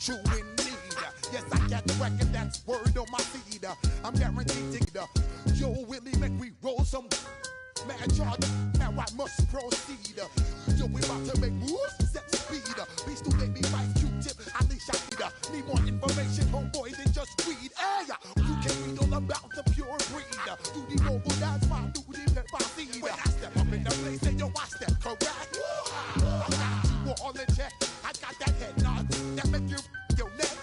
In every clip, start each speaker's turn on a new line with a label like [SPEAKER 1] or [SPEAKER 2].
[SPEAKER 1] true in need. Yes, I got the record, that's word on my feed. I'm guaranteed to Yo, Willie, make we roll some mad charge. Now I must proceed. Yo, we about to make moves, set speed. Beast to make me fight Q-tip, at least I need more information, homeboy, than just weed. Hey, you can read all about the pure breed. Do the mobile, that's my duty, if I see. When I step up in the place, then yo, I step correct. I got you all in check. I got that head nod that make you your neck.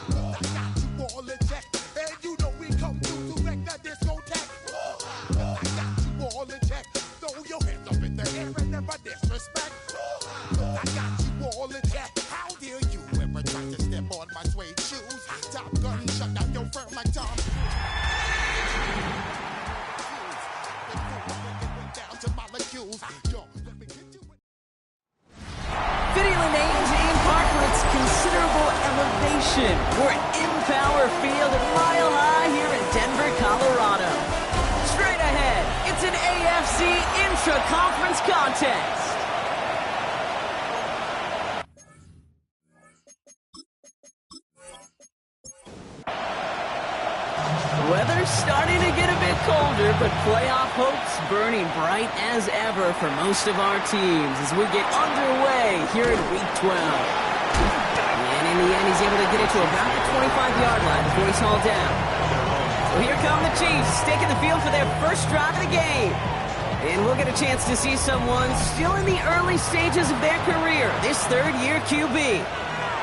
[SPEAKER 1] I got you all in check. And you know we come through to wreck the discotheque. I got you all in check. Throw your hands up in the air and never disrespect. I got you all in check. How dare you ever try to step on my suede shoes? Top Gun shut down your firm like Tom. Down to molecules. Yo, let me get you.
[SPEAKER 2] Video names in park for its considerable elevation. We're at Empower Field at Mile High here in Denver, Colorado. Straight ahead, it's an AFC intra-conference contest. Weather's starting to get a bit colder, but playoff hopes burning bright as ever for most of our teams as we get underway here in Week 12. And in the end, he's able to get it to about the 25-yard line before he's hauled down. So here come the Chiefs, taking the field for their first drive of the game. And we'll get a chance to see someone still in the early stages of their career, this third-year QB.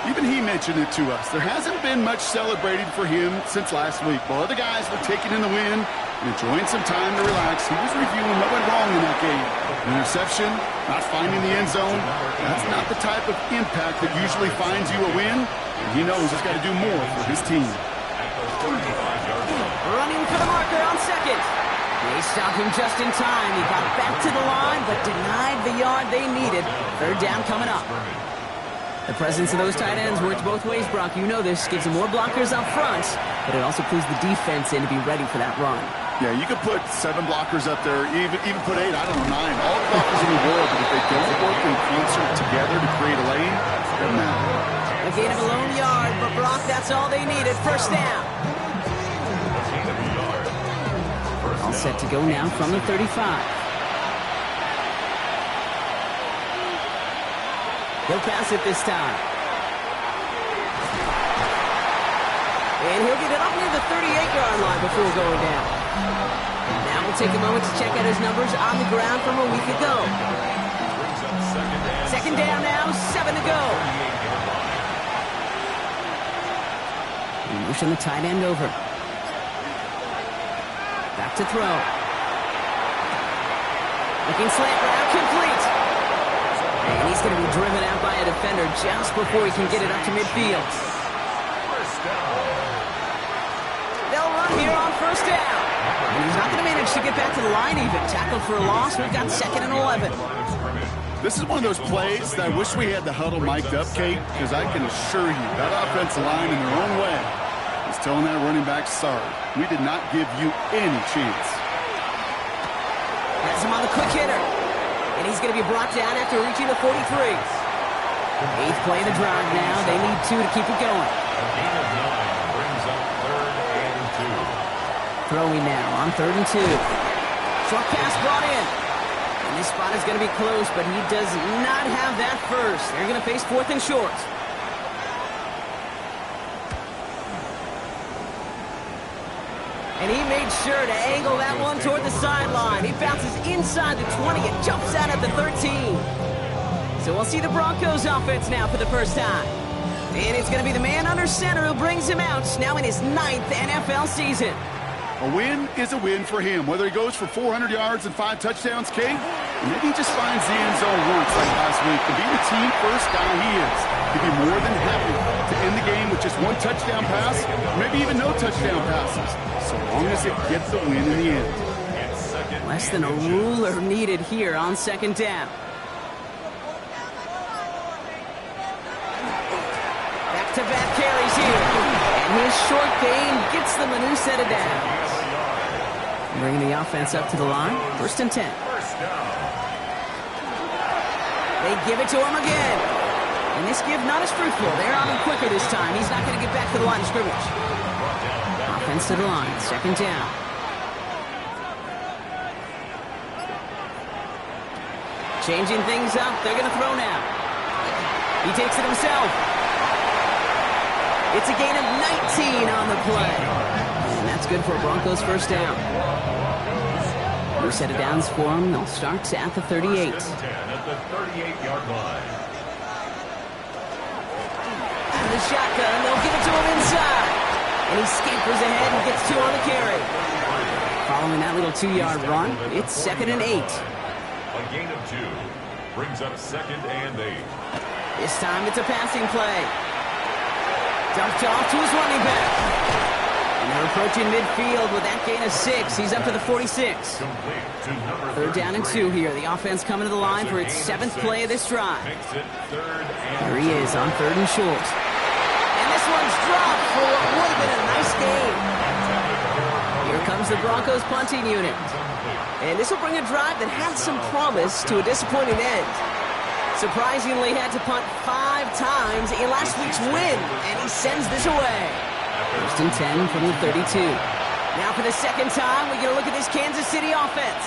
[SPEAKER 3] Even he mentioned it to us. There hasn't been much celebrated for him since last week. While other guys were taking in the win and enjoying some time to relax, he was reviewing what went wrong in that game. An interception, not finding the end zone. That's not the type of impact that usually finds you a win. And he knows he's got to do more for his team.
[SPEAKER 2] Running for the marker on second. They stopped him just in time. He got back to the line, but denied the yard they needed. Third down coming up. The presence of those tight ends works both ways, Brock. You know this. Gives them more blockers up front, but it also clues the defense in to be ready for that run.
[SPEAKER 3] Yeah, you could put 7 blockers up there, even put 8, I don't know, 9. All the blockers in the world, but if they don't work in concert together to create a lane, it doesn't matter.
[SPEAKER 2] A gain of a lone yard, but Brock, that's all they needed. First down. All set to go now from the 35. He'll pass it this time. And he'll get it up near the 38-yard line before going down. Now we'll take a moment to check out his numbers on the ground from a week ago. Second down now, 7 to go. And motion the tight end over. Back to throw. Looking slant route, complete. And he's going to be driven out by a defender just before he can get it up to midfield. They'll run here on first down. And he's not going to manage to get back to the line even. Tackled for a loss. We've got 2nd and 11.
[SPEAKER 3] This is one of those plays that I wish we had the huddle mic'd up, Kate, because I can assure you that offensive line in their own way is telling that running back, sorry, we did not give you any chance.
[SPEAKER 2] Has him on the quick hitter. And he's going to be brought down after reaching the 43. 8th play of the drive now. They need 2 to keep it going. Throwing now on 3rd and 2. Short pass brought in. And this spot is going to be close, but he does not have that first. They're going to face 4th and short. And he made sure to angle that one toward the sideline. He bounces inside the 20 and jumps out at the 13. So we'll see the Broncos offense now for the first time. And it's going to be the man under center who brings him out now in his 9th NFL season.
[SPEAKER 3] A win is a win for him, whether he goes for 400 yards and 5 touchdowns, Kate, or maybe he just finds the end zone once like last week. To be the team first guy he is, he'd be more than happy to end the game with just 1 touchdown pass, maybe even no touchdown passes, so long as it gets the win in the end.
[SPEAKER 2] Less than a ruler needed here on 2nd down. Back-to-back carries here. And his short gain gets them a new set of downs. Bringing the offense up to the line. 1st and 10. They give it to him again. And this give not as fruitful. They're on him quicker this time. He's not going to get back to the line of scrimmage. Offense to the line. Second down. Changing things up. They're going to throw now. He takes it himself. It's a gain of 19 on the play. And that's good for a Broncos first down. New set of downs for them. They'll start at the 38.
[SPEAKER 4] At the 38-yard line.
[SPEAKER 2] Out of the shotgun, they'll give it to him inside. And he scampers ahead and gets 2 on the carry. Following that little 2-yard run, it's 2nd and 8.
[SPEAKER 4] A gain of 2 brings up 2nd and 8.
[SPEAKER 2] This time it's a passing play. Dumped off to his running back. And they're approaching midfield with that gain of 6. He's up to the 46. Third down and 2 here. The offense coming to the line for its 7th play of this drive. Here he is on 3rd and short. And this one's dropped for what would have been a nice gain. Here comes the Broncos punting unit. And this will bring a drive that had some promise to a disappointing end. Surprisingly had to punt 5 times in last week's win, and he sends this away. 1st and 10 from the 32. Now for the second time, we get a look at this Kansas City offense.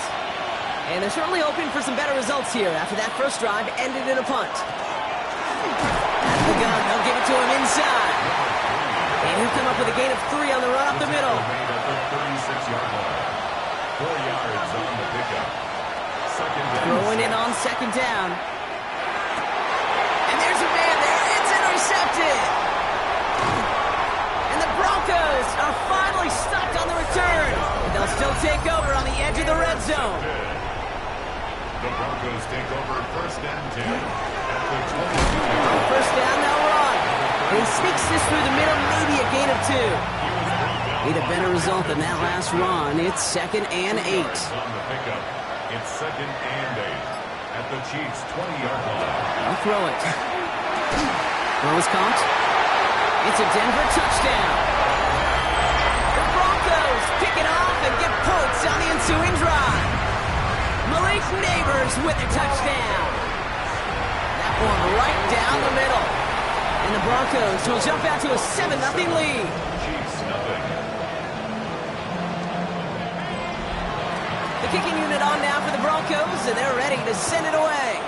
[SPEAKER 2] And they're certainly hoping for some better results here after that first drive ended in a punt. Out of the gun, they'll give it to him inside. And he'll come up with a gain of 3 on the run up the middle.
[SPEAKER 4] 36-yard line. 4 yards on the pickup. Second down.
[SPEAKER 2] Throwing it on 2nd down. And there's a man there. It's intercepted. And the Broncos are finally stopped on the return. But they'll still take over on the edge of the red zone.
[SPEAKER 4] The Broncos take over 1st and 10 at the 22.
[SPEAKER 2] First down, they'll run. And he sneaks this through the middle, maybe a gain of 2. Need a better result than that last run. It's 2nd and 8.
[SPEAKER 4] On the pickup, it's 2nd and 8 at the Chiefs' 20-yard line.
[SPEAKER 2] I'll throw it. Throw is caught. It's a Denver touchdown. The Broncos pick it off and get points on the ensuing drive. Malik Neighbors with a touchdown. That one right down the middle. And the Broncos will jump out to a 7-0 lead.
[SPEAKER 4] Chiefs nothing.
[SPEAKER 2] The kicking unit on now for the Broncos, and they're ready to send it away.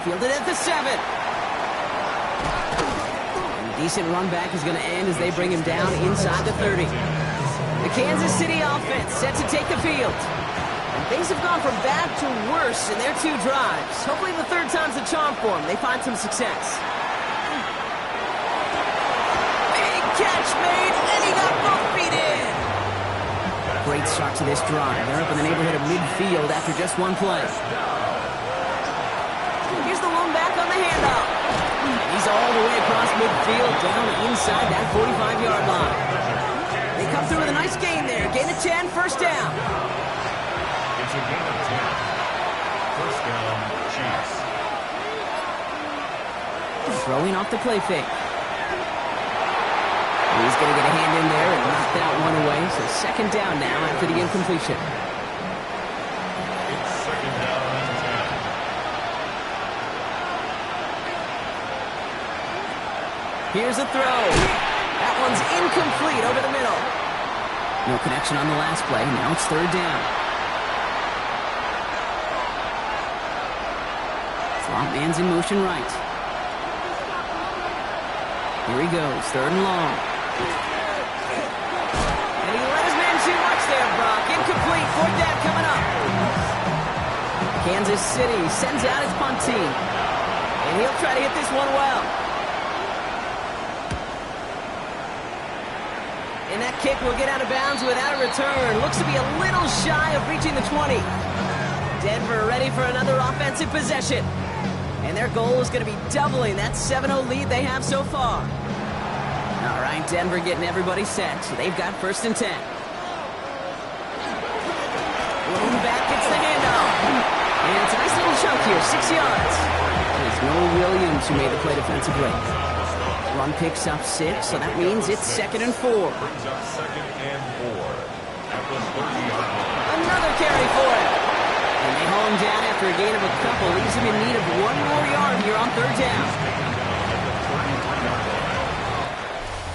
[SPEAKER 2] Fielded at the 7. And a decent run back is going to end as they bring him down inside the 30. The Kansas City offense set to take the field. And things have gone from bad to worse in their 2 drives. Hopefully the 3rd time's the charm for them. They find some success. Big catch made, and he got both feet in. Great start to this drive. They're up in the neighborhood of midfield after just 1 play. Here's the lone back on the handoff. He's all the way across midfield down inside that 45-yard line. They come through with a nice gain there. Gain of 10, first down.
[SPEAKER 4] It's a gain of 10. First down, Chiefs.
[SPEAKER 2] Throwing off the play fake. He's going to get a hand in there and knock that one away. So 2nd down now after the incompletion.
[SPEAKER 4] It's 2nd down and 10.
[SPEAKER 2] Here's a throw. That one's incomplete over the middle. No connection on the last play. Now it's 3rd down. Slot man's in motion right. Here he goes. 3rd and long. And he let his man too much there, Brock. Incomplete. 4th down coming up. Kansas City sends out his punt team. And he'll try to hit this one well. And that kick will get out of bounds without a return. Looks to be a little shy of reaching the 20. Denver ready for another offensive possession. And their goal is going to be doubling that 7-0 lead they have so far. All right, Denver getting everybody set. They've got 1st and 10. Lone back gets the handoff. And it's a nice little chunk here, 6 yards. There's Noah Williams who made the play defensively. Run picks up 6, so that means it's 2nd and 4.
[SPEAKER 4] Brings up 2nd and 4 at the 30-yard line.
[SPEAKER 2] Another carry for him. And they haul him down after a gain of a couple. Leaves him in need of one more yard here on third down.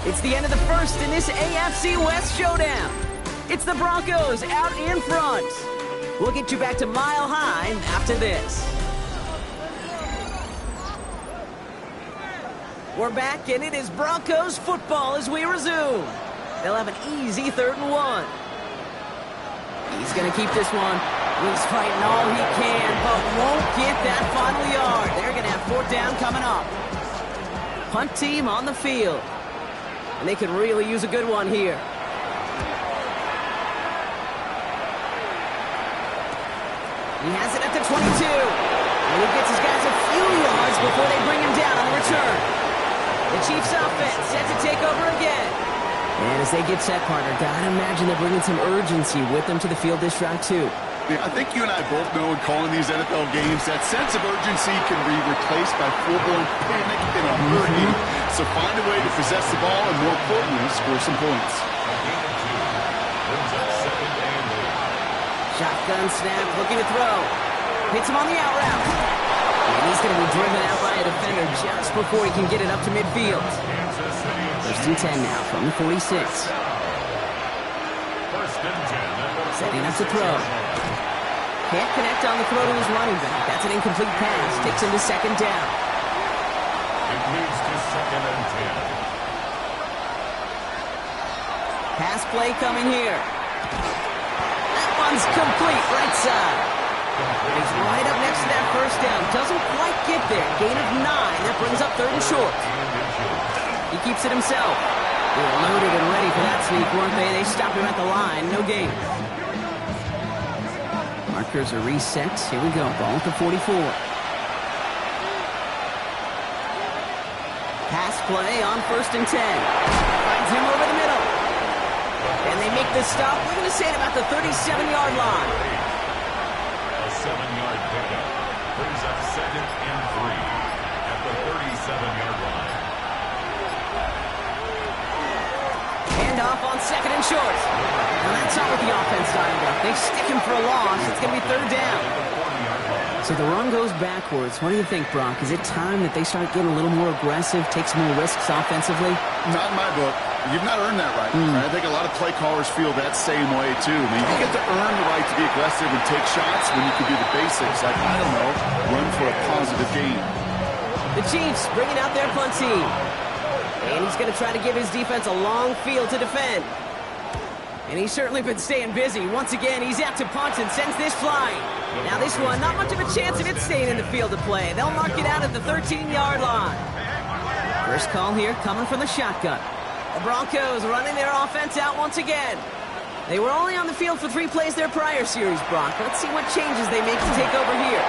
[SPEAKER 2] It's the end of the first in this AFC West showdown. It's the Broncos out in front. We'll get you back to Mile High after this. We're back, and it is Broncos football as we resume. They'll have an easy 3rd and 1. He's going to keep this one. He's fighting all he can, but won't get that final yard. They're going to have 4th down coming up. Punt team on the field. And they could really use a good one here. He has it at the 22. And he gets his guys a few yards before they bring him down on the return. The Chiefs offense set to take over again. And as they get set, partner, gotta imagine they're bringing some urgency with them to the field this drive, too.
[SPEAKER 3] Yeah, I think you and I both know in calling these NFL games that sense of urgency can be replaced by full-blown panic in a hurry. So find a way to possess the ball and, more importantly, score some points.
[SPEAKER 2] Shotgun snap, looking to throw. Hits him on the out route. And he's going to be driven out by a defender just before he can get it up to midfield. 1st and 10 now from the 46. Setting up to throw. Can't connect on the throw to his running back. That's an incomplete pass. Takes him to 2nd down.
[SPEAKER 4] It leads to 2nd and 10.
[SPEAKER 2] Pass play coming here. That one's complete, right side. He's right up next to that 1st down. Doesn't quite get there. Gain of 9. That brings up 3rd and short. He keeps it himself. They were loaded and ready for that sneak, weren't they? They stopped him at the line. No gain. Markers are reset. Here we go. Ball at the 44. Pass play on 1st and 10. Finds him over the middle. And they make the stop. We're going to say it about the 37-yard line.
[SPEAKER 4] A 7-yard pickup brings up 2nd and 3 at the 37-yard line.
[SPEAKER 2] Hand off on 2nd and short. Now that's not what the offense lined up. They stick him for a loss. It's going to be 3rd down. So the run goes backwards. What do you think, Brock? Is it time that they start getting a little more aggressive, take some more risks offensively?
[SPEAKER 3] Not in my book. You've not earned that right. I think a lot of play callers feel that same way, too. I mean, you get to earn the right to be aggressive and take shots when you can do the basics, like, I don't know, run for a positive gain.
[SPEAKER 2] The Chiefs bringing out their punt team. And he's going to try to give his defense a long field to defend. And he's certainly been staying busy. Once again, he's out to punt and sends this flying. Now this one, not much of a chance of it staying in the field of play. They'll mark it out at the 13-yard line. First call here coming from the shotgun. The Broncos running their offense out once again. They were only on the field for 3 plays their prior series, Brock. Let's see what changes they make to take over here.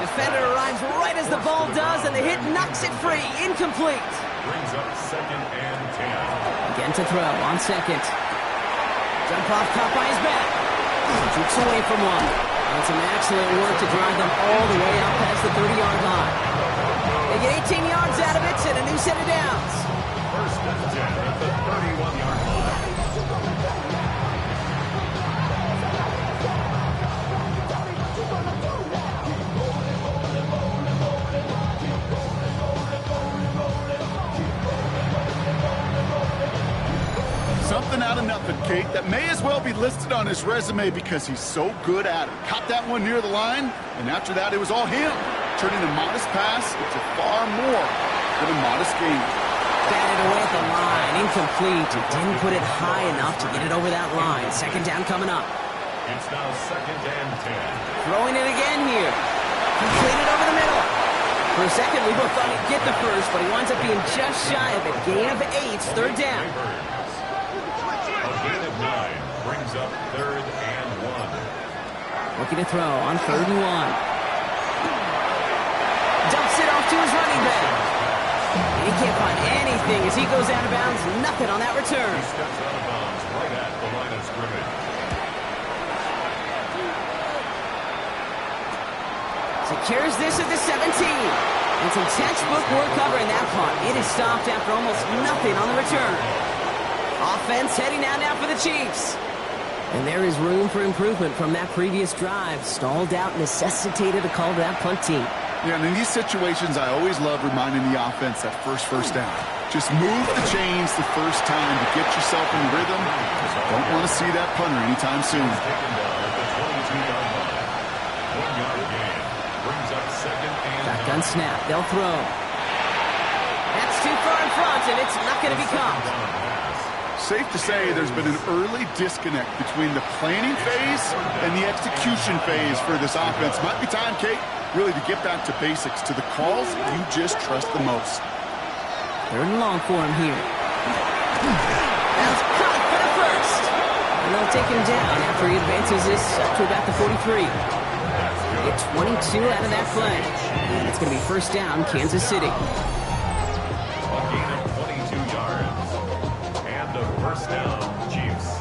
[SPEAKER 2] Defender arrives right as the ball does, and the hit knocks it free. Incomplete.
[SPEAKER 4] Brings up 2nd and 10.
[SPEAKER 2] Again to throw on 2nd. Jump off caught by his back. Jukes away from one. And some excellent work to drive them all the way out past the 30-yard line. They get 18 yards out of it and a new set of downs.
[SPEAKER 4] 1st and 10 at the 31-yard line.
[SPEAKER 3] Something out of nothing, Kate, that may as well be listed on his resume because he's so good at it. Caught that one near the line, and after that, it was all him. Turning a modest pass into far more than a modest gain.
[SPEAKER 2] Batted away at the line, incomplete. It didn't put it high enough to get it over that line. 2nd down coming up.
[SPEAKER 4] It's now 2nd and 10.
[SPEAKER 2] Throwing it again here. Completed over the middle. For a second, we both thought he'd get the first, but he winds up being just shy of it. Gain of 8, 3rd down.
[SPEAKER 4] A gain of 9 brings up 3rd and 1.
[SPEAKER 2] Looking to throw on 3rd and 1. Dumps it off to his running back. And he can't find anything as he goes out of bounds. Nothing on that return.
[SPEAKER 4] He steps out of bounds right at the line of scrimmage.
[SPEAKER 2] Secures this at the 17. And some textbook work covering that punt. It is stopped after almost nothing on the return. Offense heading out now for the Chiefs. And there is room for improvement from that previous drive. Stalled out, necessitated a call to that punt team.
[SPEAKER 3] Yeah, and in these situations, I always love reminding the offense that first down. Just move the chains the first time to get yourself in rhythm. Don't want to see that punter anytime soon.
[SPEAKER 2] Shotgun snap. They'll throw. That's too far in front, and it's not going to be caught.
[SPEAKER 3] Safe to say there's been an early disconnect between the planning phase and the execution phase for this offense. Might be time, Kate, really to get back to basics, to the calls you just trust the most.
[SPEAKER 2] 3rd and long for him here. That's caught for the first. And they'll take him down after he advances this up to about the 43. Get 22 out of that play. And it's going to be first down, Kansas City.
[SPEAKER 4] A gain of 22 yards. And a first down, Chiefs.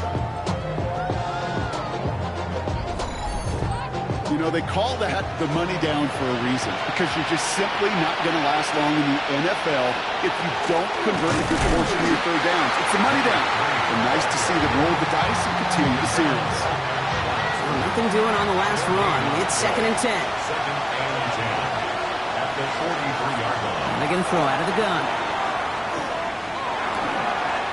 [SPEAKER 3] You know, they call that the money down for a reason, because you're just simply not going to last long in the NFL if you don't convert a good portion of your 3rd downs. It's the money down. And nice to see them roll the dice and continue the series.
[SPEAKER 2] Well, nothing doing on the last run. It's 2nd and 10.
[SPEAKER 4] 2nd and 10 at the 43-yard line.
[SPEAKER 2] They're going to throw out of the gun.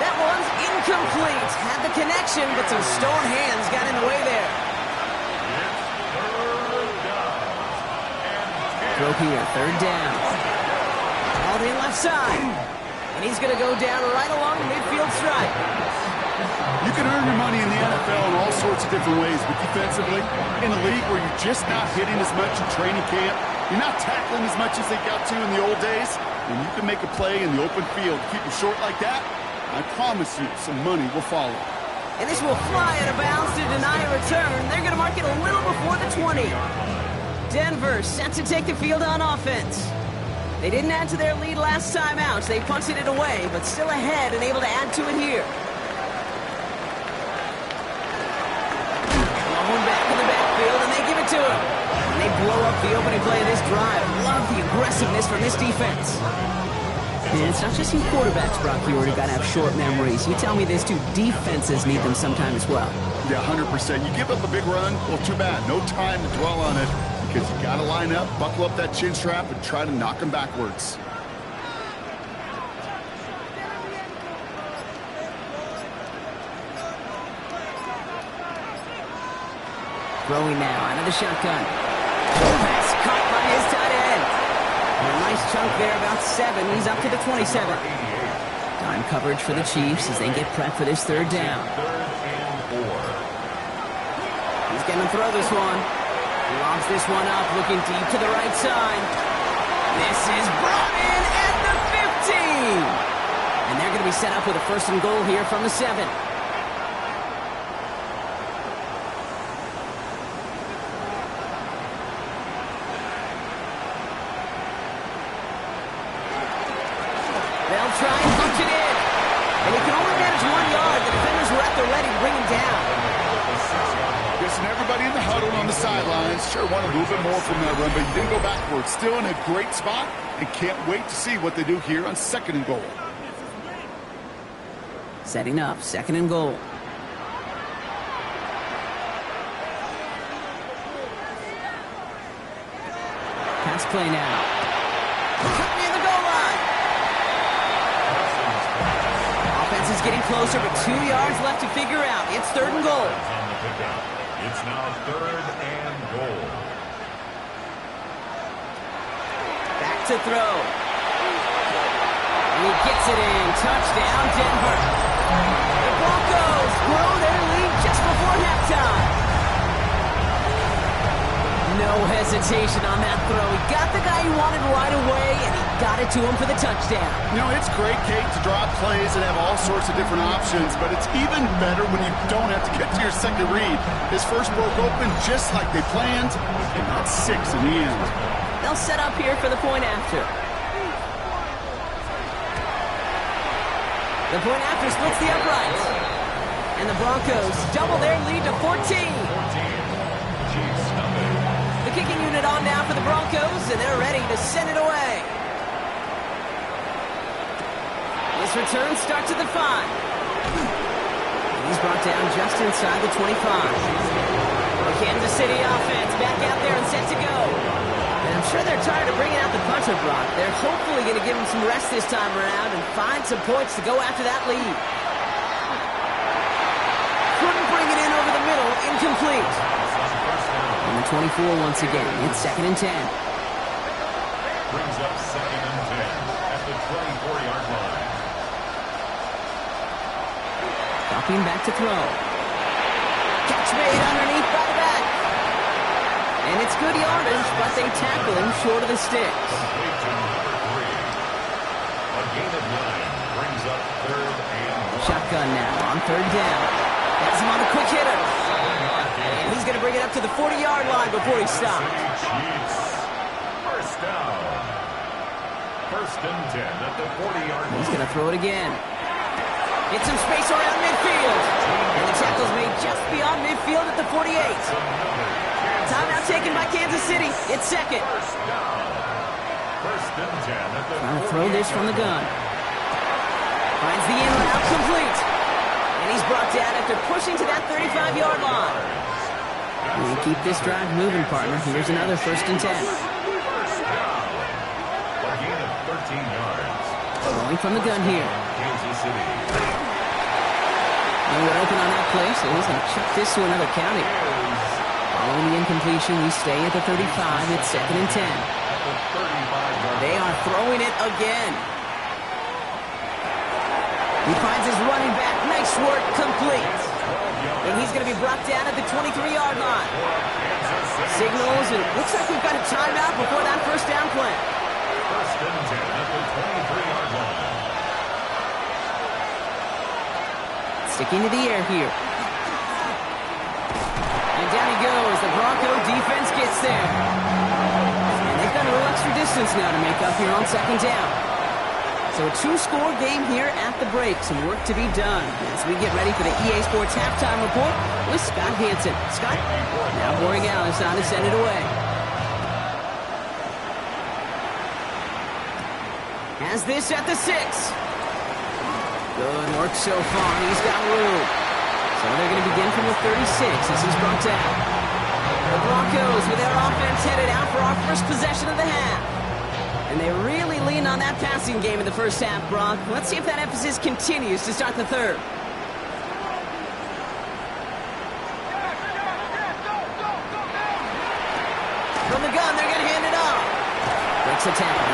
[SPEAKER 2] That one's incomplete. Had the connection, but some stone hands got in the way there. Throw here, 3rd down. All in left side. And he's going to go down right along the midfield stripe.
[SPEAKER 3] You can earn your money in the NFL in all sorts of different ways, but defensively, in a league where you're just not hitting as much in training camp, you're not tackling as much as they got to in the old days, and you can make a play in the open field. Keep it short like that, I promise you some money will follow.
[SPEAKER 2] And this will fly out of bounds to deny a return. They're going to mark it a little before the 20. Denver set to take the field on offense. They didn't add to their lead last time out. They punted it away, but still ahead and able to add to it here. Long back in the backfield, and they give it to him. And they blow up the opening play of this drive. Love the aggressiveness from this defense. And it's not just you quarterbacks, Brock, you already got to have short memories. You tell me this too, defenses need them sometime as well.
[SPEAKER 3] Yeah, 100%. You give up a big run, well, too bad. No time to dwell on it, because you got to line up, buckle up that chin strap, and try to knock them backwards.
[SPEAKER 2] Throwing now out of the shotgun. Pass caught by his tight end. And a nice chunk there, about 7. He's up to the 27. Dime coverage for the Chiefs as they get prepped for this 3rd down.
[SPEAKER 4] 3rd and 4.
[SPEAKER 2] He's going to throw this one. Lobs this one up, looking deep to the right side. This is brought in at the 15. And they're going to be set up with a 1st and goal here from the 7. They'll try and punch it in. And he can only manage 1 yard. The defenders were at the ready to bring him down.
[SPEAKER 3] Guessing everybody in the huddle on the sidelines sure want a little bit more from that run, but you didn't go backwards. Still in a great spot, and can't wait to see what they do here on 2nd and goal.
[SPEAKER 2] Setting up, 2nd and goal. Pass play now. Near the goal line. Offense is getting closer, but 2 yards left to figure out. It's 3rd and goal.
[SPEAKER 4] It's now 3rd and goal.
[SPEAKER 2] Back to throw. And he gets it in. Touchdown, Denver. The Broncos grow their lead just before halftime. No hesitation on that throw. He got the guy he wanted right away, and he got it to him for the touchdown.
[SPEAKER 3] You know, it's great, Kate, to draw plays and have all sorts of different options, but it's even better when you don't have to get to your second read. His first broke open just like they planned, and that's 6 in the end.
[SPEAKER 2] They'll set up here for the point after. The point after splits the uprights. And the Broncos double their lead to 14. The kicking unit on now for the Broncos, and they're ready to send it away. This return starts at the 5. And He's brought down just inside the 25. The Kansas City offense back out there and set to go. And I'm sure they're tired of bringing out the punter, Brock. They're hopefully going to give him some rest this time around and find some points to go after that lead. Couldn't bring it in over the middle. Incomplete. And the 24 once again. It's 2nd and 10.
[SPEAKER 4] Brings up 2nd and 10 at the 24-yard line.
[SPEAKER 2] Dropping back to throw. Catch made underneath by the back. And it's good yardage, but they tackle him short of the sticks.
[SPEAKER 4] A gain of 9 brings up 3rd and 1.
[SPEAKER 2] Shotgun now on 3rd down. Has him on the quick hitter. And he's going to bring it up to the 40-yard line before he stops.
[SPEAKER 4] Chiefs. First down. 1st and 10 at the 40-yard line.
[SPEAKER 2] He's going to throw it again. Get some space around midfield. And the tackle's made just beyond midfield at the 48. Timeout taken by Kansas City. It's 2nd.
[SPEAKER 4] First down. 1st and 10 at the
[SPEAKER 2] Trying to throw this from the gun. Finds the in route complete. And he's brought down after pushing to that 35-yard line. We keep this drive moving, partner. Here's another 1st and 10.
[SPEAKER 4] First down. A gain of 13 yards.
[SPEAKER 2] Throwing from the gun here.
[SPEAKER 4] Kansas City.
[SPEAKER 2] Nowhere open on that play, so he's going to chuck this to another county. Following the incompletion, we stay at the 35. It's 2nd and 10. They are throwing it again. He finds his running back. Nice work, complete. And he's going to be brought down at the 23-yard line. Signals, and looks like we've got a timeout before that 1st down play.
[SPEAKER 4] 1st and 10 at the 23-yard line.
[SPEAKER 2] Sticking to the air here. And down he goes. The Bronco defense gets there. And they've got a little extra distance now to make up here on 2nd down. So a 2-score game here at the break. Some work to be done as we get ready for the EA Sports Halftime Report with Scott Hansen. Scott, now boarding out. It's time to send it away. Has this at the 6. Good work so far. He's got room. So they're going to begin from the 36 as he's brought down. The Broncos with their offense headed out for our first possession of the half. And they really lean on that passing game in the first half, Brock. Let's see if that emphasis continues to start the 3rd. From the gun, they're going to hand it off. Breaks a tackle.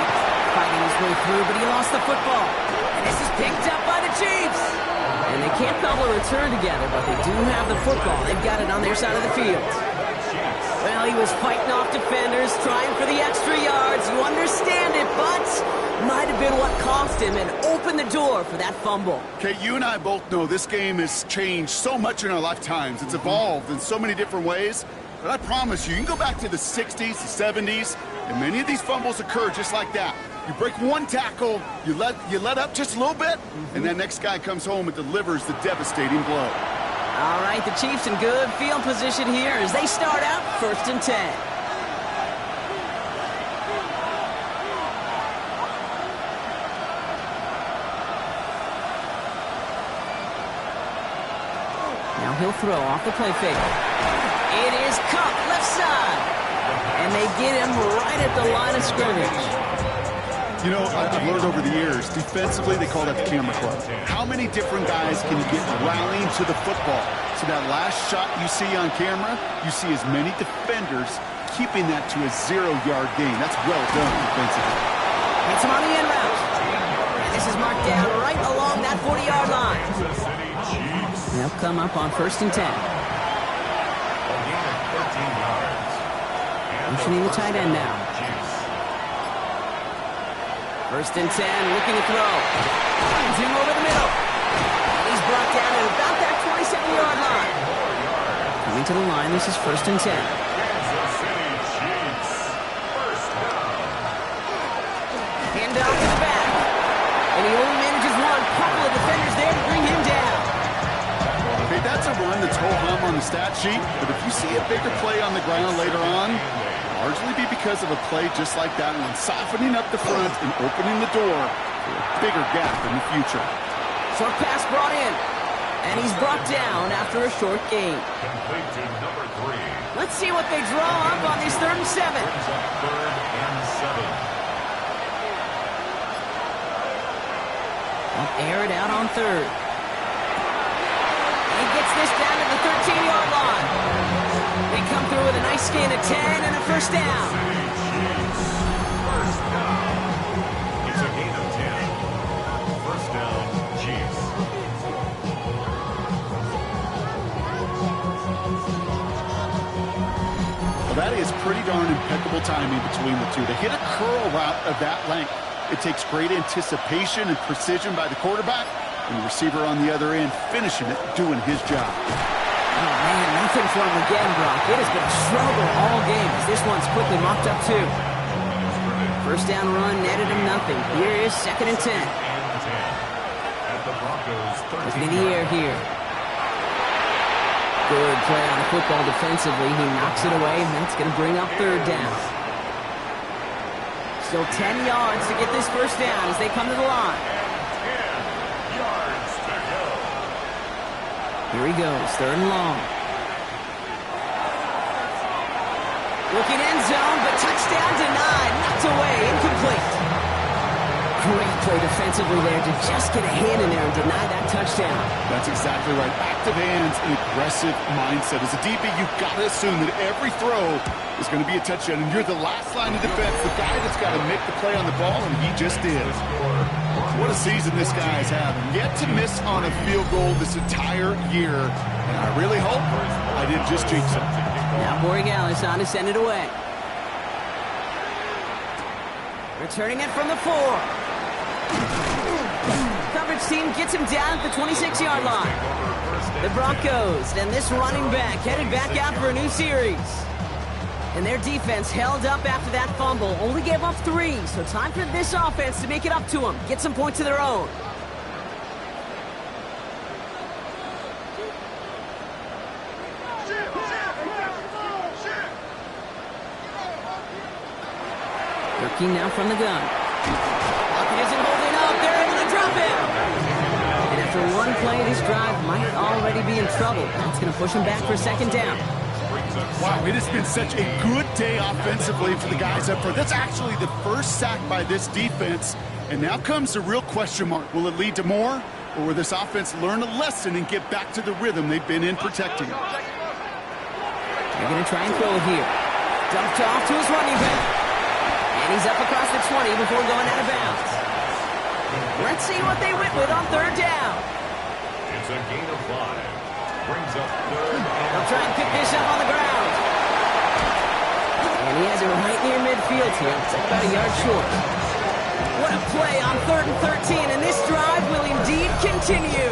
[SPEAKER 2] Fighting his way through, but he lost the football. And this is picked up by the Chiefs. And they can't cobble a return together, but they do have the football. They've got it on their side of the field. Well, he was fighting off defenders, trying for the extra yards. You understand it, but might have been what cost him and opened the door for that fumble.
[SPEAKER 3] Okay, you and I both know this game has changed so much in our lifetimes. It's evolved in so many different ways. But I promise you, you can go back to the 60s, the 70s, and many of these fumbles occur just like that. You break one tackle, you let up just a little bit, and that next guy comes home and delivers the devastating blow.
[SPEAKER 2] All right, the Chiefs in good field position here as they start out 1st and 10. Now he'll throw off the play fake. It is Cup, left side. And they get him right at the line of scrimmage.
[SPEAKER 3] You know, I've learned over the years, defensively, they call that the camera club. How many different guys can you get rallying to the football? So that last shot you see on camera, you see as many defenders keeping that to a 0-yard gain. That's well done defensively.
[SPEAKER 2] Hits him on the in route. And this is marked down right along that 40-yard line. They'll come up on 1st and 10. Motioning the tight end now. 1st and 10, looking to throw. Finds him over the middle. And he's brought down at about that 27-yard line. Coming to the line, this is 1st and 10.
[SPEAKER 4] Kansas City Chiefs. First down.
[SPEAKER 2] Hand off to the back. And he only manages one. Couple of defenders there to bring him down.
[SPEAKER 3] Okay, that's a run that's ho-hum on the stat sheet, but if you see a bigger play on the ground later on, largely be because of a play just like that one, softening up the front and opening the door for a bigger gap in the future.
[SPEAKER 2] Short pass brought in. And he's brought down after a short gain.
[SPEAKER 4] Complete to number 3.
[SPEAKER 2] Let's see what they draw up on these 3rd and 7.
[SPEAKER 4] Brings up 3rd and 7.
[SPEAKER 2] They'll air it out on 3rd. He gets this down to the 13-yard line. They come through with a nice gain of 10 and a first down.
[SPEAKER 4] First down. It's a gain of 10. First down, Chiefs.
[SPEAKER 3] Well, that is pretty darn impeccable timing between the two. To hit a curl route of that length, it takes great anticipation and precision by the quarterback, and the receiver on the other end finishing it, doing his job.
[SPEAKER 2] Oh, man, nothing for him again, Brock. It has been a struggle all game as this one's quickly mopped up, too. First down run netted him nothing. Here is 2nd and 10.
[SPEAKER 4] At the Broncos, 13.
[SPEAKER 2] Looking in the air here. Good play on the football defensively. He knocks it away, and that's going to bring up 3rd down. Still 10 yards to get this first down as they come to the line.
[SPEAKER 4] 10 yards to go.
[SPEAKER 2] Here he goes, 3rd and long. Looking end zone, but touchdown denied. Knocked away, incomplete. Great play defensively there to just get a hand in there and deny that touchdown.
[SPEAKER 3] That's exactly right. Active hands and aggressive mindset. As a DB, you've got to assume that every throw is going to be a touchdown, and you're the last line of defense, the guy that's got to make the play on the ball, and he just did. What a season this guy is having. Yet to miss on a field goal this entire year, and I really hope I didn't just jinx him.
[SPEAKER 2] Now Borregales on to send it away. Returning it from the 4. Coverage team gets him down at the 26-yard line. The Broncos and this running back headed back out for a new series. And their defense held up after that fumble. Only gave up 3, so time for this offense to make it up to them. Get some points of their own. Working now from the gun. Lockett isn't holding up. They're able to drop him. And after one play, this drive might already be in trouble. That's going to push him back for 2nd down.
[SPEAKER 3] Wow, it has been such a good day offensively for the guys up front. That's actually the first sack by this defense. And now comes the real question mark. Will it lead to more? Or will this offense learn a lesson and get back to the rhythm they've been in protecting?
[SPEAKER 2] They're going to try and throw it here. Dumped off to his running back. And he's up across the 20 before going out of bounds. Let's see what they went with on 3rd down.
[SPEAKER 4] It's a gain of 5. Brings up 3rd and
[SPEAKER 2] They'll try and pick this up on the ground. And he has it right near midfield here. It's about a yard short. What a play on 3rd and 13, and this drive will indeed continue.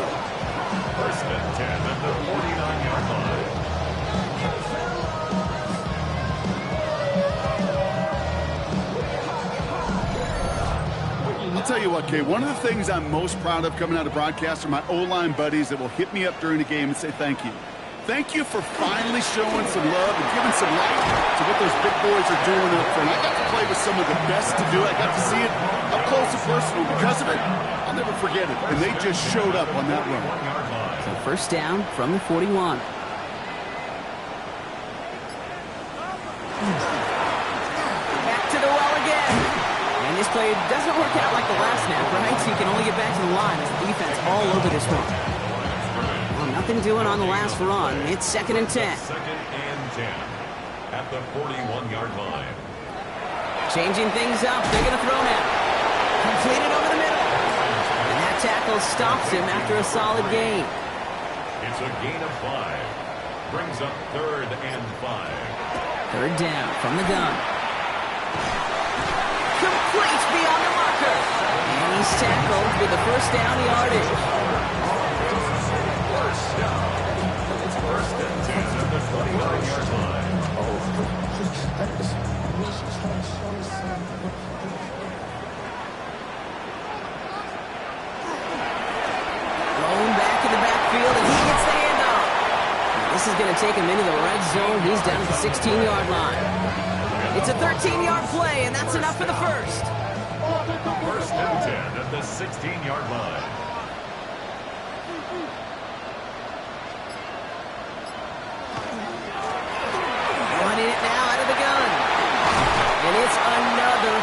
[SPEAKER 4] First and 10 at the 49-yard line.
[SPEAKER 3] I'll tell you what, Kay, one of the things I'm most proud of coming out of broadcast are my O-line buddies that will hit me up during the game and say thank you. Thank you for finally showing some love and giving some light to what those big boys are doing up front. I got to play with some of the best to do it. I got to see it up close and personal. Because of it, I'll never forget it. And they just showed up on that run.
[SPEAKER 2] So first down from the 41. Back to the well again. And this play doesn't work out like the last snap, right? So you can only get back to the line as the defense all over this one. Well, nothing doing on the last run. It's 2nd and 10.
[SPEAKER 4] 2nd and 10 at the 41-yard line.
[SPEAKER 2] Changing things up. They're going to throw now. Completed over the middle. And that tackle stops him after a solid gain.
[SPEAKER 4] It's a gain of 5. Brings up 3rd and 5.
[SPEAKER 2] 3rd down from the gun. Complete beyond the marker. And he's tackled for the first down yardage.
[SPEAKER 4] First down. It's 1st and 10 at the 29-yard line.
[SPEAKER 2] Rolling back in the backfield, and he gets the handoff. This is going to take him into the red zone. He's down at the 16-yard line. It's a 13-yard play, and that's enough for the first.
[SPEAKER 4] 1st and 10 at the 16-yard line.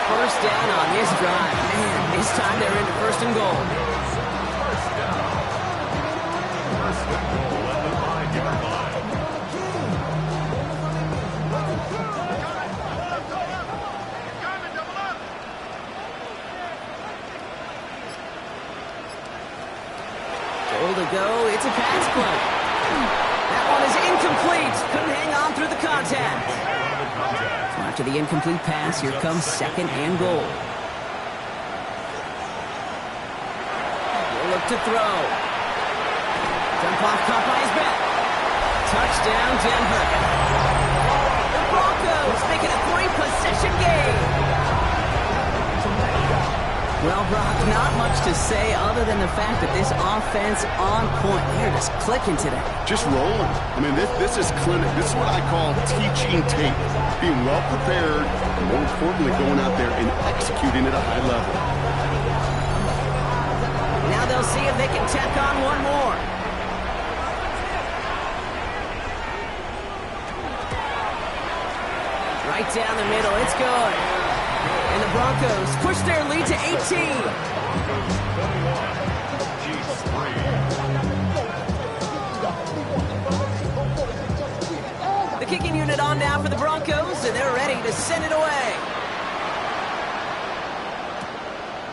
[SPEAKER 2] first down on this drive. Man, this time they're into first and goal.
[SPEAKER 4] First and goal at the 5-yard line.
[SPEAKER 2] Goal to go. It's a pass play. That one is incomplete. Couldn't hang on through the contact. So after the incomplete pass, here comes second and goal. He'll look to throw. Dump off caught by his back. Touchdown, Denver. The Broncos making a 3-possession game. Well, Brock, not much to say other than the fact that this offense on point. They're just clicking today.
[SPEAKER 3] Just rolling. I mean, this is clinic. This is what I call teaching tape. Being well prepared, and more importantly, going out there and executing at a high level.
[SPEAKER 2] Now they'll see if they can tack on one more. Right down the middle. It's good. And the Broncos push their lead to 18.
[SPEAKER 4] Chiefs 3.
[SPEAKER 2] The kicking unit on now for the Broncos, and they're ready to send it away.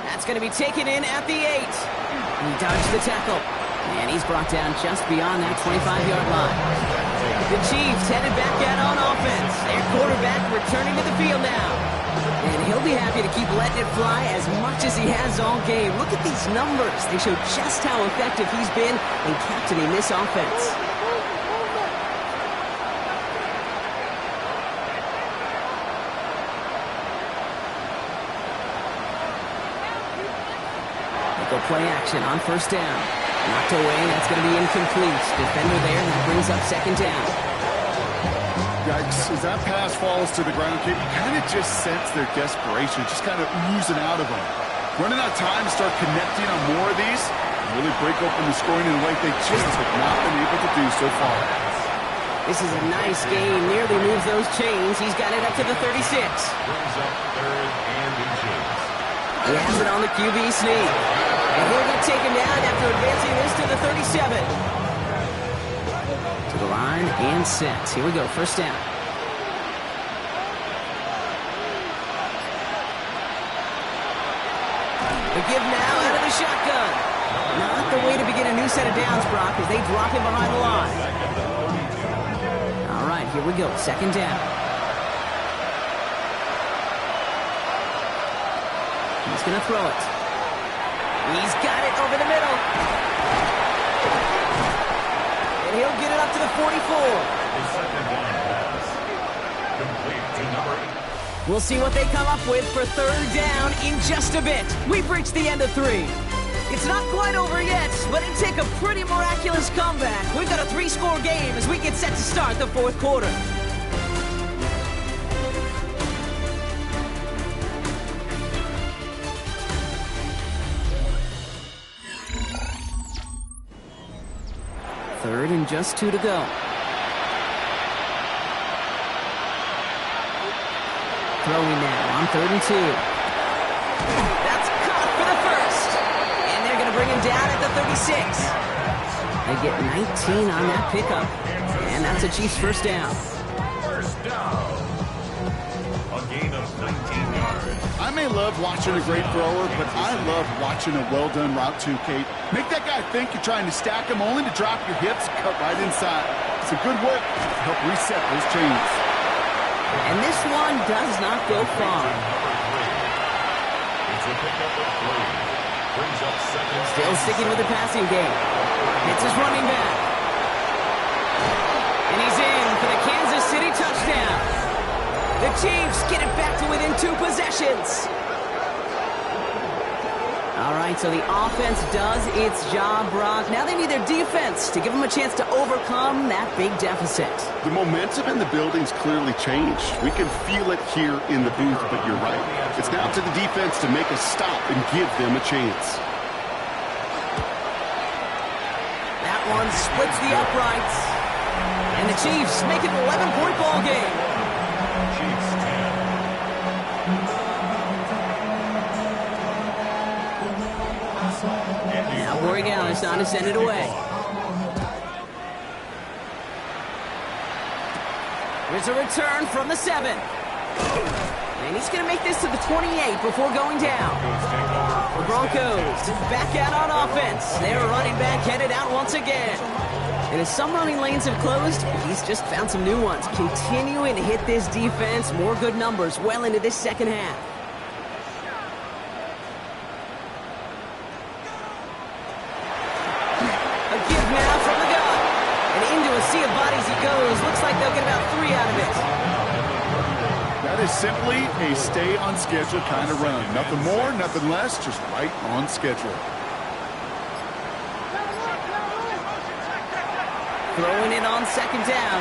[SPEAKER 2] That's going to be taken in at the 8. He dodged the tackle, and he's brought down just beyond that 25-yard line. The Chiefs headed back out on offense. Their quarterback returning to the field now. And he'll be happy to keep letting it fly as much as he has all game. Look at these numbers. They show just how effective he's been in captaining this offense. They go play action on first down. Knocked away. That's going to be incomplete. Defender there. That brings up second down.
[SPEAKER 3] Yikes, as that pass falls to the ground, kid, you kind of just sense their desperation, just kind of oozing out of them. Running out of time to start connecting on more of these, and really break open the scoring in a way they just have not been able to do so far.
[SPEAKER 2] This is a nice game, nearly moves those chains. He's got it up to the 36.
[SPEAKER 4] Brings up third and inches.
[SPEAKER 2] He has it on the QB sneak. And he'll get taken down after advancing this to the 37. To the line and set. Here we go, first down. The give now out of the shotgun. Not the way to begin a new set of downs, Brock, as they drop him behind the line. All right, here we go, second down. He's going to throw it. He's got it over the middle. And he'll get it up to the 44.
[SPEAKER 4] The second down pass. Complete to number 8.
[SPEAKER 2] We'll see what they come up with for third down in just a bit. We've reached the end of 3. It's not quite over yet, but it'd take a pretty miraculous comeback. We've got a 3-score game as we get set to start the fourth quarter. Third and just 2 to go. Throwing now on 3rd and 2. That's caught for the first. And they're going to bring him down at the 36. They get 19 on that pickup. And that's a Chiefs first down.
[SPEAKER 4] First down. A gain of 19 yards.
[SPEAKER 3] I may love watching a great thrower, but I love watching a well-done route too, Kate. Make that guy think you're trying to stack him only to drop your hips, cut right inside. It's a good work to help reset those chains.
[SPEAKER 2] And this one does not go far.
[SPEAKER 4] It's a pickup of 3. Brings up second.
[SPEAKER 2] Still sticking with the passing game. It's his running back. And he's in for the Kansas City touchdown. The Chiefs get it back to within 2 possessions. All right, so the offense does its job, Brock. Now they need their defense to give them a chance to overcome that big deficit.
[SPEAKER 3] The momentum in the building's clearly changed. We can feel it here in the booth, but you're right. It's now to the defense to make a stop and give them a chance.
[SPEAKER 2] That one splits the uprights. And the Chiefs make it an 11-point ball game.
[SPEAKER 4] Chiefs 10.
[SPEAKER 2] Corey Gallis on to send it away. There's a return from the 7. And he's going to make this to the 28 before going down. The Broncos back out on offense. Their running back headed out once again. And as some running lanes have closed, he's just found some new ones. Continuing to hit this defense. More good numbers well into this second half. A give now from the gun. And into a sea of bodies he goes. Looks like they'll get about 3 out of it.
[SPEAKER 3] That is simply a stay on schedule kind of run. Nothing more, nothing less, just right on schedule.
[SPEAKER 2] Throwing it on second down.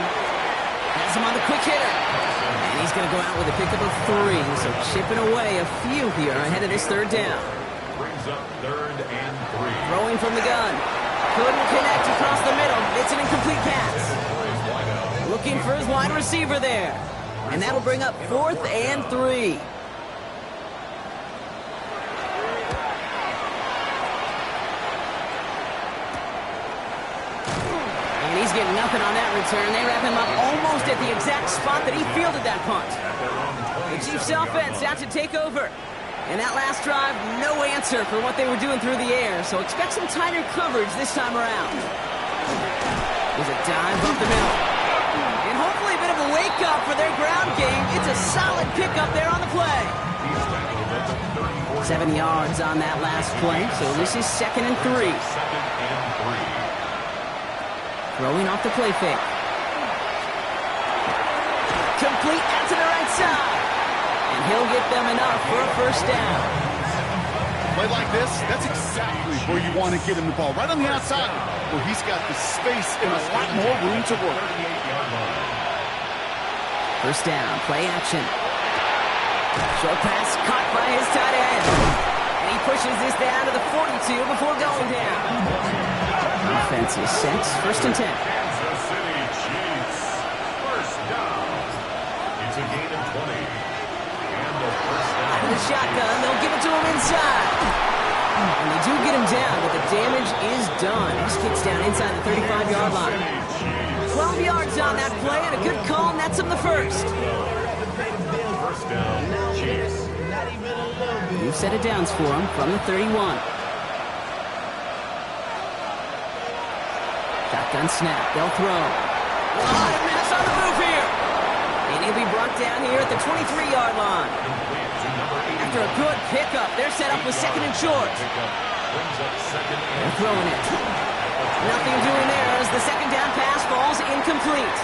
[SPEAKER 2] Has him on the quick hitter. And he's going to go out with a pickup of 3. So chipping away a few here ahead of this third down.
[SPEAKER 4] Brings up 3rd and 3.
[SPEAKER 2] Throwing from the gun. Couldn't connect across the middle. It's an incomplete pass. Looking for his wide receiver there. And that'll bring up 4th and 3. And he's getting nothing on that return. They wrap him up almost at the exact spot that he fielded that punt. The Chiefs offense out to take over. And that last drive, no answer for what they were doing through the air. So expect some tighter coverage this time around. There's a dive up the middle. And hopefully a bit of a wake-up for their ground game. It's a solid pickup there on the play. 7 yards on that last play, so this is 2nd and 3. Throwing off the play fake. Complete out to the right side. And he'll get them enough for a first down.
[SPEAKER 3] Play like this, that's exactly where you want to get him the ball. Right on the outside, where he's got the space and a lot more room to work.
[SPEAKER 2] First down, play action. Short pass caught by his tight end. And he pushes this down to the 42 before going down. Offense is set, 1st and 10.
[SPEAKER 4] Kansas City Chiefs. First down. It's a gain of 20. And a first down.
[SPEAKER 2] Out of the shotgun, they'll give it to him inside. And they do get him down, but the damage is done. This kicks down inside the 35-yard line. 12 yards on that play, and a good call nets him the first.
[SPEAKER 4] First down, Chiefs.
[SPEAKER 2] New set of downs for him from the 31. Shotgun snap, they'll throw. High mass on the move here. And he'll be brought down here at the 23-yard line. After a good pickup, they're set up with 2nd and short. They're throwing it. Nothing doing there as the second down pass falls incomplete.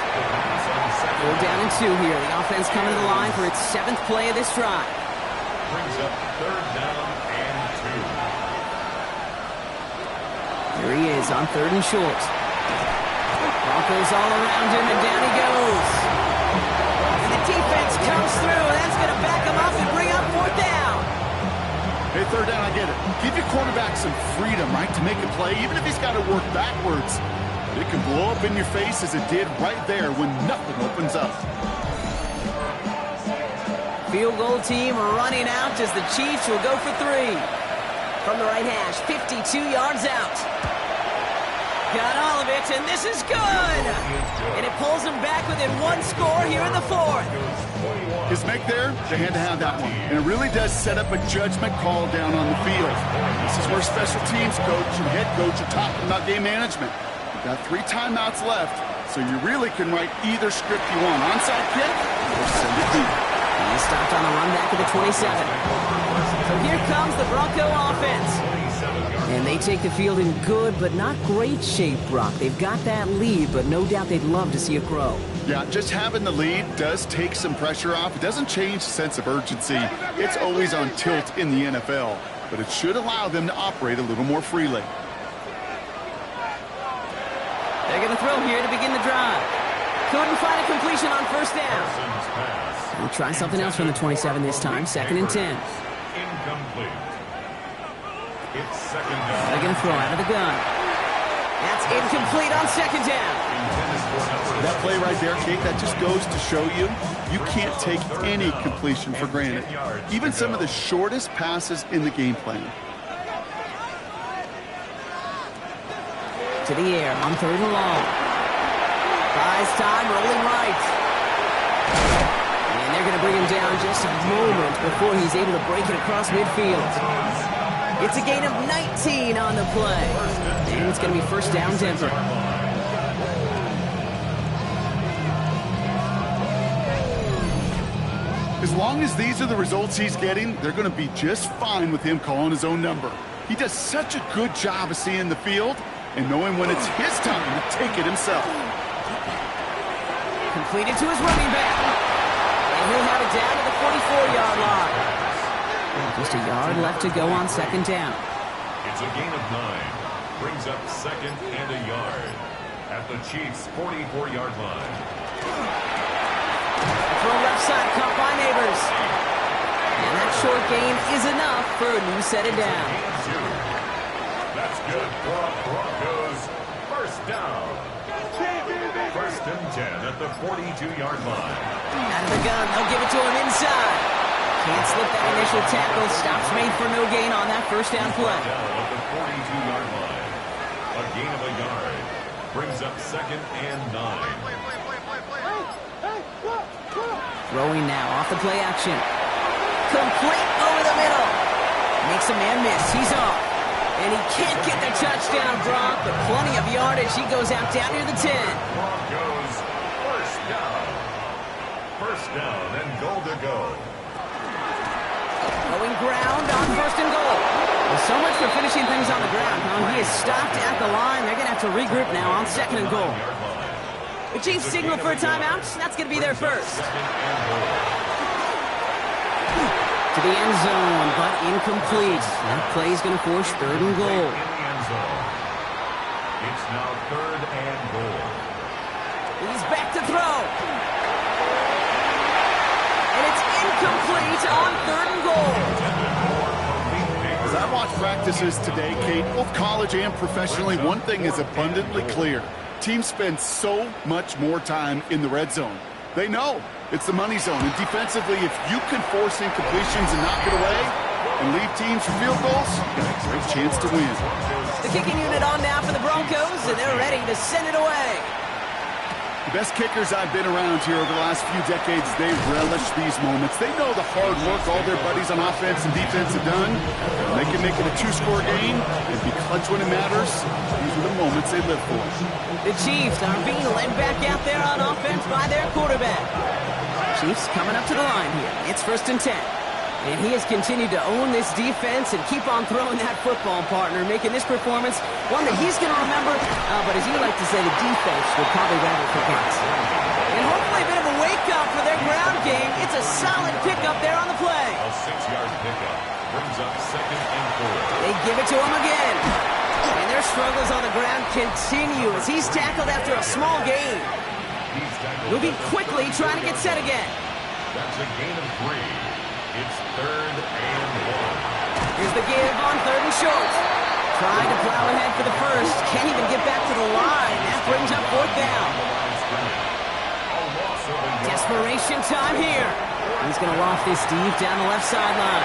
[SPEAKER 2] 4th down and 2 here. The offense coming to the line for its 7th play of this drive.
[SPEAKER 4] Brings up 3rd down and 2.
[SPEAKER 2] Here he is on 3rd and short. Broncos all around him, and down he goes. And the defense comes through. That's going to back him up and bring up 4th down.
[SPEAKER 3] Hey, 3rd down, I get it. Give your quarterback some freedom, right, to make a play, even if he's got to work backwards. It can blow up in your face as it did right there when nothing opens up.
[SPEAKER 2] Field goal team running out as the Chiefs will go for 3. From the right hash, 52 yards out. Got all of it, and this is good! And it pulls them back within 1 score here in the 4th.
[SPEAKER 3] His make there, they had to have that one. And it really does set up a judgment call down on the field. This is where special teams coach and head coach are talking about game management. You've got 3 timeouts left, so you really can write either script you want. Onside kick or send it deep.
[SPEAKER 2] And he stopped on the run back of the 27. So here comes the Bronco offense. And they take the field in good but not great shape, Brock. They've got that lead, but no doubt they'd love to see it grow.
[SPEAKER 3] Yeah, just having the lead does take some pressure off. It doesn't change the sense of urgency. It's always on tilt in the NFL, but it should allow them to operate a little more freely.
[SPEAKER 2] They're going to throw here to begin the drive. Couldn't find a completion on first down. We'll try something else from the 27 this time, 2nd and 10.
[SPEAKER 4] Incomplete. It's 2nd down.
[SPEAKER 2] They're going to throw out of the gun. That's incomplete on 2nd down.
[SPEAKER 3] That play right there, Kate, that just goes to show you, you can't take any completion for granted. Even some of the shortest passes in the game plan.
[SPEAKER 2] to the air on 3rd and long. Buys time, rolling right. And they're going to bring him down just a moment before he's able to break it across midfield. It's a gain of 19 on the play. And it's going to be first down, Denver.
[SPEAKER 3] As long as these are the results he's getting, they're going to be just fine with him calling his own number. He does such a good job of seeing the field and knowing when it's his time to take it himself.
[SPEAKER 2] Completed to his running back. And he'll have it down to the 44-yard line. Just a yard left to go on 2nd down.
[SPEAKER 4] It's a gain of 9. Brings up 2nd and a yard at the Chiefs' 44-yard line.
[SPEAKER 2] Throw left side, caught by Neighbors. And that short gain is enough for a new set of downs.
[SPEAKER 4] That's good for the Broncos. First down. 1st and 10 at the 42-yard line.
[SPEAKER 2] Out of the gun, they'll give it to him inside. Can't slip that initial tackle. Stops made for no gain on that first down play.
[SPEAKER 4] Down at the 42-yard line. A gain of a yard. Brings up 2nd and 9.
[SPEAKER 2] Throwing now off the play action. Complete over the middle. Makes a man miss. He's off. And he can't get the touchdown, Brock, but plenty of yardage. He goes out down near the 10.
[SPEAKER 4] Broncos first down. First down and goal to go.
[SPEAKER 2] Going ground on 1st and goal. Well, so much for finishing things on the ground, huh? He is stopped at the line. They're going to have to regroup now on 2nd and goal. The Chiefs signal for a timeout. That's going to be their first. To the end zone, but incomplete. That play is going to force 3rd and goal.
[SPEAKER 4] It's now 3rd and goal.
[SPEAKER 2] He's back to throw. And it's incomplete on 3rd and goal.
[SPEAKER 3] As I watch practices today, Kate, both college and professionally, one thing is abundantly clear. Teams spend so much more time in the red zone. They know it's the money zone. And defensively, if you can force incompletions and knock it away and leave teams for field goals, you got a great chance to win.
[SPEAKER 2] The kicking unit on now for the Broncos, and they're ready to send it away.
[SPEAKER 3] The best kickers I've been around here over the last few decades, they relish these moments. They know the hard work all their buddies on offense and defense have done. They can make it a 2-score game and be clutch when it matters. These are the moments they live for.
[SPEAKER 2] The Chiefs are being led back out there on offense by their quarterback. Chiefs coming up to the line here. It's 1st and 10. And he has continued to own this defense and keep on throwing that football, partner, making this performance one that he's going to remember, but as you like to say, the defense will probably rather forget. And hopefully a bit of a wake-up for their ground game. It's a solid pickup there on the play.
[SPEAKER 4] A 6-yard pickup brings up 2nd and 4.
[SPEAKER 2] They give it to him again. And their struggles on the ground continue as he's tackled after a small gain. Moving quickly, trying to get set again.
[SPEAKER 4] That's a gain of 3. It's 3rd and 1.
[SPEAKER 2] Here's the give on 3rd and short. Trying to plow ahead for the first. Can't even get back to the line. That brings up 4th down. Desperation time here. He's going to loft this deep down the left sideline.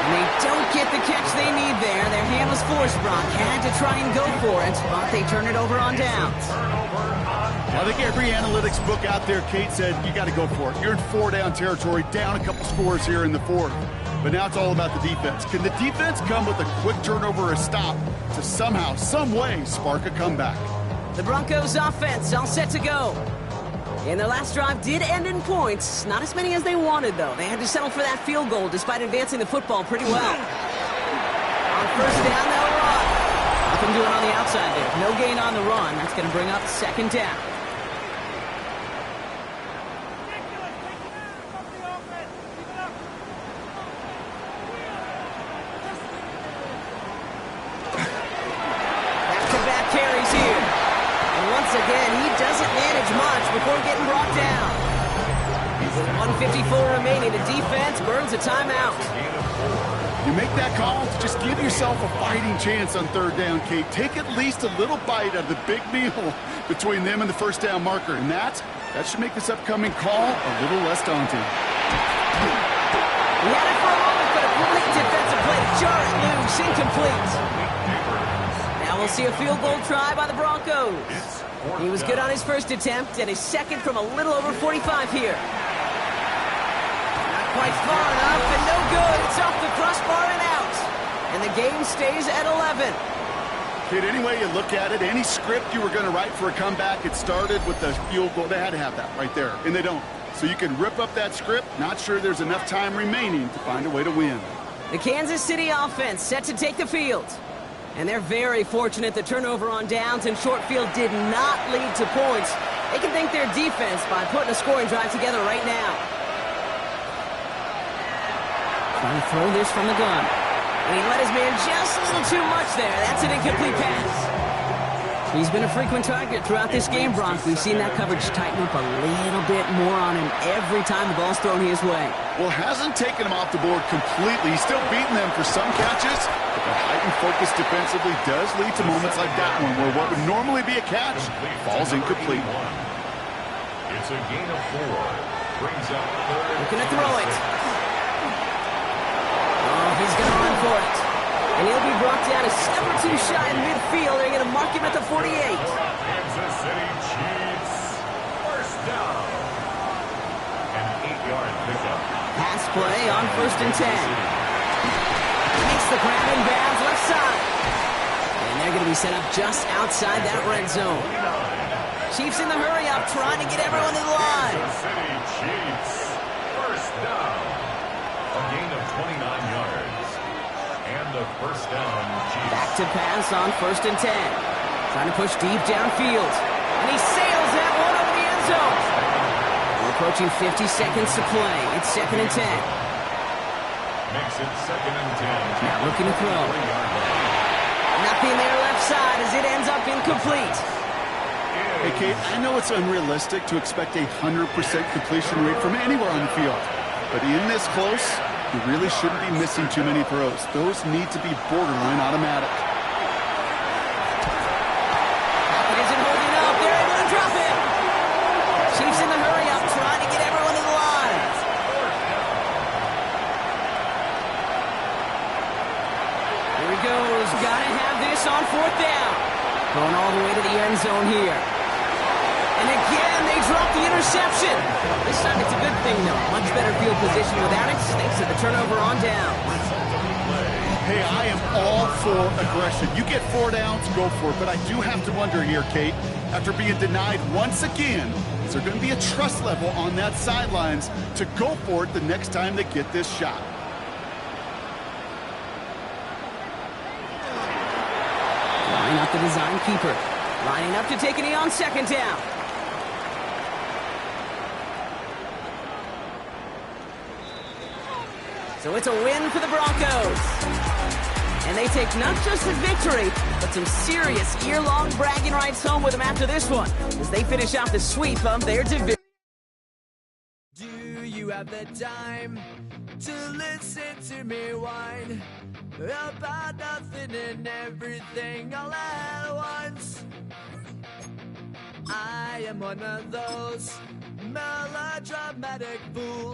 [SPEAKER 2] And they don't get the catch they need there. Their hand was forced, Brock. Had to try and go for it, but they turn it over on downs.
[SPEAKER 3] I think every analytics book out there, Kate, said you got to go for it. You're in 4-down territory, down a couple scores here in the 4th. But now it's all about the defense. Can the defense come with a quick turnover or a stop to somehow, some way, spark a comeback?
[SPEAKER 2] The Broncos offense all set to go. And their last drive did end in points. Not as many as they wanted, though. They had to settle for that field goal despite advancing the football pretty well. On 1st down, they'll run. Nothing doing on the outside there. No gain on the run. That's going to bring up 2nd down. Back-to-back carries here. And once again, he doesn't manage much before getting brought down. With 1:54 remaining, the defense burns a timeout.
[SPEAKER 3] You make that call, just give yourself a fighting chance on 3rd down, Kate. Take at least a little bite out of the big meal between them and the 1st down marker. And that should make this upcoming call a little less daunting.
[SPEAKER 2] He had it for a moment, but a complete defensive play to jar it loose, incomplete. Now we'll see a field goal try by the Broncos.
[SPEAKER 4] It's
[SPEAKER 2] He was good on his first attempt, and his second from a little over 45 here. Not quite far enough, and no good. It's off the crossbar and out. And the game stays at 11.
[SPEAKER 3] Kid, any way you look at it, any script you were going to write for a comeback, it started with the field goal. They had to have that right there, and they don't. So you can rip up that script. Not sure there's enough time remaining to find a way to win.
[SPEAKER 2] The Kansas City offense set to take the field. And they're very fortunate the turnover on downs and short field did not lead to points. They can thank their defense by putting a scoring drive together right now. Trying to throw this from the gun. And he let his man just a little too much there. That's an incomplete pass. He's been a frequent target throughout this game, Bronx. We've seen that coverage tighten up a little bit more on him every time the ball's thrown his way.
[SPEAKER 3] Well, hasn't taken him off the board completely. He's still beating them for some catches, but the heightened focus defensively does lead to moments like that one where what would normally be a catch falls incomplete.
[SPEAKER 4] It's a gain of 4. Brings up third.
[SPEAKER 2] Looking to throw it. Oh, he's going to run for it. And he'll be brought down a step or two shy in midfield. They're going to mark him at the 48.
[SPEAKER 4] Kansas City Chiefs. First down. An 8-yard pickup.
[SPEAKER 2] Pass play on 1st and 10. Makes the grab in bounds left side. And they're going to be set up just outside that red zone. Chiefs in the hurry up, trying to get everyone to the line.
[SPEAKER 4] Kansas City Chiefs. First down. A gain of 29 yards. And the first down, Chiefs.
[SPEAKER 2] Back to pass on 1st and 10. Trying to push deep downfield. And he sails that one over the end zone. We're approaching 50 seconds to play. It's 2nd and 10.
[SPEAKER 4] Makes it 2nd and 10.
[SPEAKER 2] Now looking to throw. Nothing there left side as it ends up incomplete.
[SPEAKER 3] Hey, Kate, I know it's unrealistic to expect a 100% completion rate from anywhere on the field, but in this close, you really shouldn't be missing too many throws. Those need to be borderline automatic.
[SPEAKER 2] It isn't holding up. They're able to drop it. Chiefs in the hurry up, trying to get everyone to the line. Here he goes. Got to have this on 4th down. Going all the way to the end zone here. And again, they drop the interception. This time it's a good thing, though. Much better field position without it, thanks to the turnover on down.
[SPEAKER 3] Hey, I am all for aggression. You get 4 downs, go for it. But I do have to wonder here, Kate, after being denied once again, is there going to be a trust level on that sidelines to go for it the next time they get this shot?
[SPEAKER 2] Line up the design keeper. Lining up to take a knee on 2nd down. So it's a win for the Broncos. And they take not just a victory, but some serious year-long bragging rights home with them after this one, as they finish out the sweep of their division.
[SPEAKER 5] Do you have the time to listen to me whine about nothing and everything all at once? I am one of those melodramatic fools